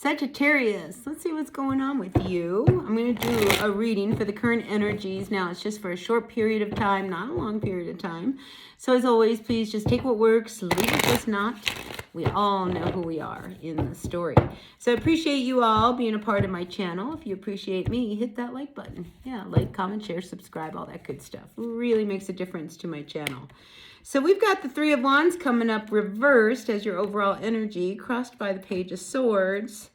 Sagittarius, let's see what's going on with you. I'm going to do a reading for the current energies. Now, it's just for a short period of time, not a long period of time. So as always, please just take what works, leave what does not. We all know who we are in the story. So I appreciate you all being a part of my channel. If you appreciate me, hit that like button. Yeah, like, comment, share, subscribe, all that good stuff. It really makes a difference to my channel. So we've got the Three of Wands coming up reversed as your overall energy, crossed by the Page of Swords.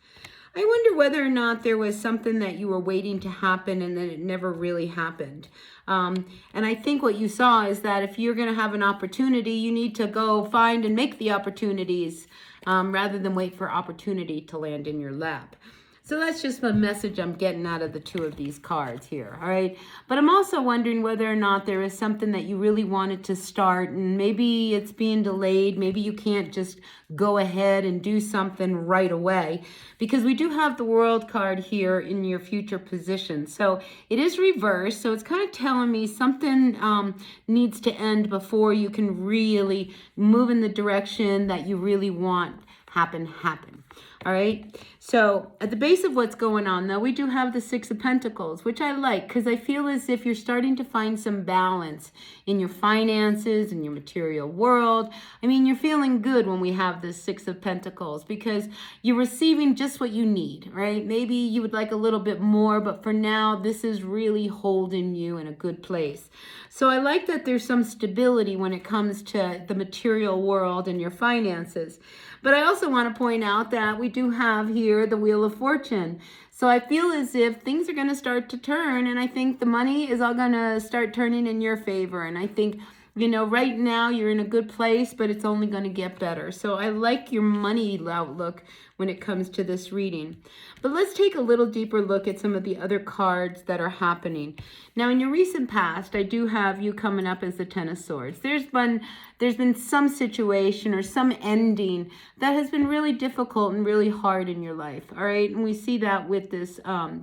I wonder whether or not there was something that you were waiting to happen and then it never really happened. And I think what you saw is that if you're going to have an opportunity, you need to go find and make the opportunities rather than wait for opportunity to land in your lap. So that's just the message I'm getting out of the two of these cards here, all right? But I'm also wondering whether or not there is something that you really wanted to start and maybe it's being delayed. Maybe you can't just go ahead and do something right away because we do have the World card here in your future position. So it is reversed, so it's kind of telling me something needs to end before you can really move in the direction that you really want happen. All right, so at the base of what's going on, though, we do have the Six of Pentacles, which I like because I feel as if you're starting to find some balance in your finances and your material world. I mean, you're feeling good when we have the Six of Pentacles because you're receiving just what you need, right? Maybe you would like a little bit more, but for now, this is really holding you in a good place. So I like that there's some stability when it comes to the material world and your finances. But I also want to point out that we do have here the Wheel of Fortune. So I feel as if things are going to start to turn, and I think the money is all going to start turning in your favor. And I think, you know, right now you're in a good place, but it's only going to get better. So I like your money outlook when it comes to this reading. But let's take a little deeper look at some of the other cards that are happening. Now, in your recent past, I do have you coming up as the Ten of Swords. There's been some situation or some ending that has been really difficult and really hard in your life, all right? And we see that with this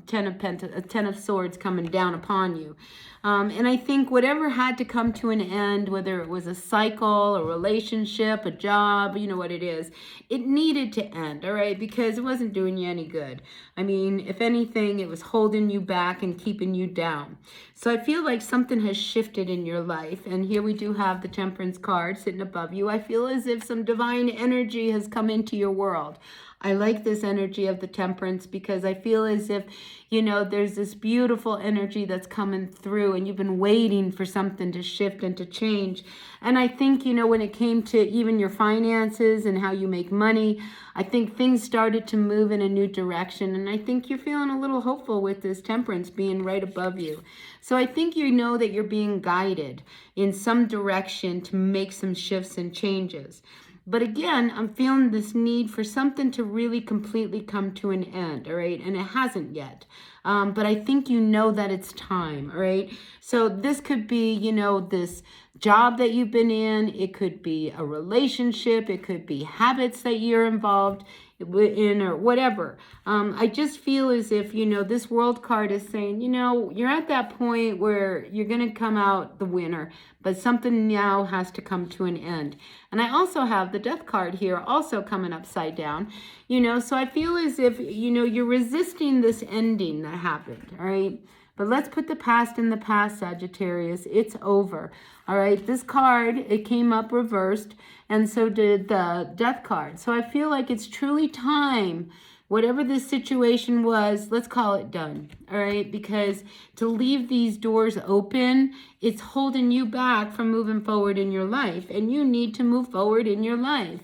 Ten of Swords coming down upon you. And I think whatever had to come to an end, whether it was a cycle, a relationship, a job, you know what it is, it needed to end, all right? Because it wasn't doing you any good. I mean, if anything, it was holding you back and keeping you down. So I feel like something has shifted in your life. And here we do have the Temperance card sitting above you. I feel as if some divine energy has come into your world. I like this energy of the Temperance because I feel as if, you know, there's this beautiful energy that's coming through and you've been waiting for something to shift and to change. And I think, you know, when it came to even your finances and how you make money, I think things started to move in a new direction. And I think you're feeling a little hopeful with this Temperance being right above you. So I think you know that you're being guided in some direction to make some shifts and changes. But again, I'm feeling this need for something to really completely come to an end, all right? And it hasn't yet. But I think you know that it's time, all right? So this could be, you know, this job that you've been in. It could be a relationship. It could be habits that you're involved in or whatever. I just feel as if, you know, this World card is saying, you know, you're at that point where you're going to come out the winner, but something now has to come to an end. And I also have the Death card here also coming upside down, you know, so I feel as if, you know, you're resisting this ending that happened, all right? But let's put the past in the past, Sagittarius. It's over. All right, this card, it came up reversed, and so did the Death card. So I feel like it's truly time, whatever this situation was, let's call it done. All right, because to leave these doors open, it's holding you back from moving forward in your life, and you need to move forward in your life.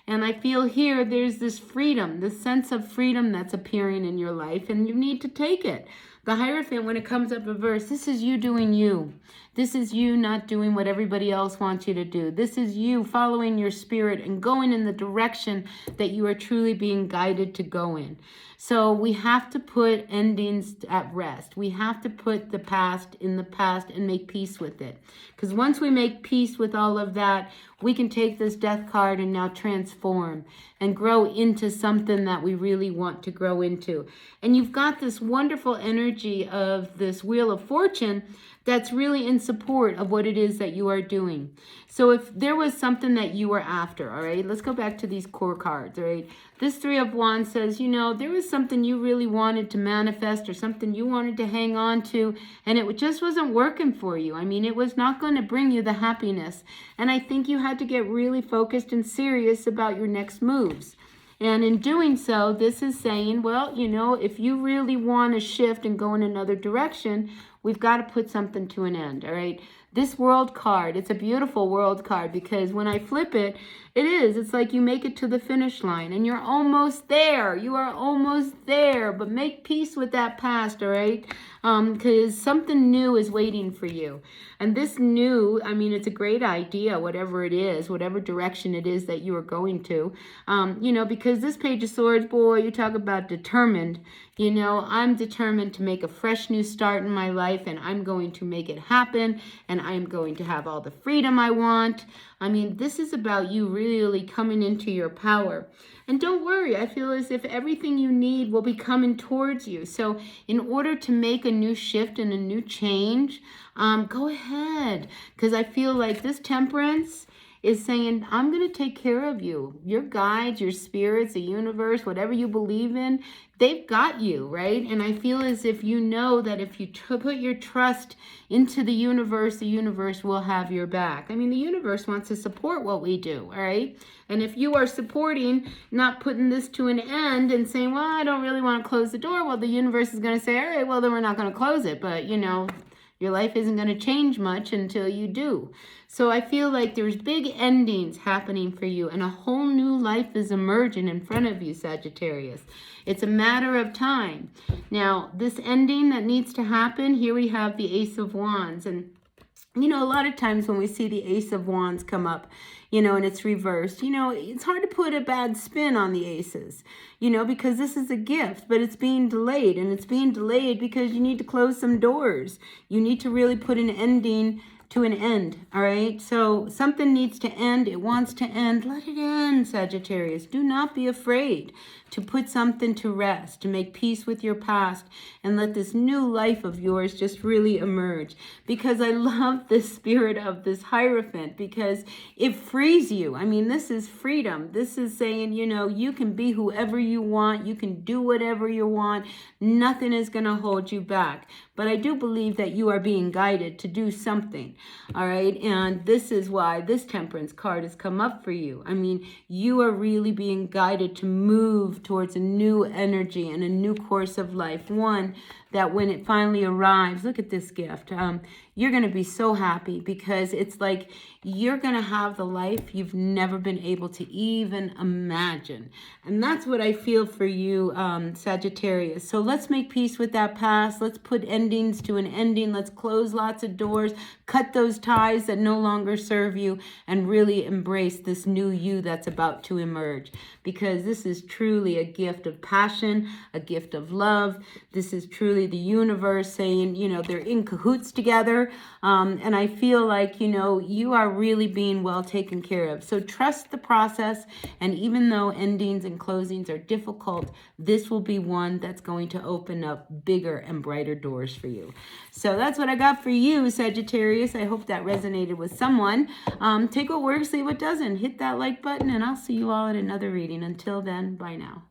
And I feel here there's this freedom, this sense of freedom that's appearing in your life, and you need to take it. The Hierophant, when it comes up reverse, this is you doing you. This is you not doing what everybody else wants you to do. This is you following your spirit and going in the direction that you are truly being guided to go in. So we have to put endings at rest. We have to put the past in the past and make peace with it. Because once we make peace with all of that, we can take this Death card and now transform and grow into something that we really want to grow into. And you've got this wonderful energy of this Wheel of Fortune that's really in support of what it is that you are doing. So if there was something that you were after, all right, let's go back to these core cards, all right? This Three of Wands says, you know, there was something you really wanted to manifest or something you wanted to hang on to, and it just wasn't working for you. I mean, it was not going to bring you the happiness. And I think you had to get really focused and serious about your next moves. And in doing so, this is saying, well, you know, if you really want to shift and go in another direction, we've got to put something to an end, all right? This World card, it's a beautiful World card because when I flip it, it's like you make it to the finish line and you're almost there. You are almost there, but make peace with that past, all right? Because something new is waiting for you. And this new, I mean, it's a great idea, whatever it is, whatever direction it is that you are going to. You know, because this Page of Swords, boy, you talk about determined. You know, I'm determined to make a fresh new start in my life, and I'm going to make it happen, and I'm going to have all the freedom I want. I mean, this is about you really coming into your power. And don't worry, I feel as if everything you need will be coming towards you. So in order to make a new shift and a new change, go ahead. Because I feel like this Temperance is saying, I'm going to take care of you. Your guides, your spirits, the universe, whatever you believe in, they've got you, right? And I feel as if you know that if you put your trust into the universe will have your back. I mean, the universe wants to support what we do, all right? And if you are supporting, not putting this to an end and saying, well, I don't really want to close the door, well, the universe is going to say, all right, well, then we're not going to close it. But, you know, your life isn't going to change much until you do. So I feel like there's big endings happening for you and a whole new life is emerging in front of you, Sagittarius. It's a matter of time. Now, this ending that needs to happen, here we have the Ace of Wands. And, you know, a lot of times when we see the Ace of Wands come up, you know, and it's reversed, you know, it's hard to put a bad spin on the aces, you know, because this is a gift, but it's being delayed. And it's being delayed because you need to close some doors. You need to really put an ending to an end, all right? So something needs to end. It wants to end. Let it end, Sagittarius. Do not be afraid to put something to rest, to make peace with your past, and let this new life of yours just really emerge. Because I love the spirit of this Hierophant because it frees you. I mean, this is freedom. This is saying, you know, you can be whoever you want. You can do whatever you want. Nothing is going to hold you back. But I do believe that you are being guided to do something, all right? And this is why this Temperance card has come up for you. I mean, you are really being guided to move towards a new energy and a new course of life. One that when it finally arrives, look at this gift. You're going to be so happy because it's like you're going to have the life you've never been able to even imagine. And that's what I feel for you, Sagittarius. So let's make peace with that past. Let's put endings to an ending. Let's close lots of doors, cut those ties that no longer serve you, and really embrace this new you that's about to emerge. Because this is truly a gift of passion, a gift of love. This is truly the universe saying, you know, they're in cahoots together. And I feel like, you know, you are really being well taken care of. So trust the process. And even though endings and closings are difficult, this will be one that's going to open up bigger and brighter doors for you. So that's what I got for you, Sagittarius. I hope that resonated with someone. Take what works, leave what doesn't. Hit that like button, and I'll see you all in another reading. Until then, bye now.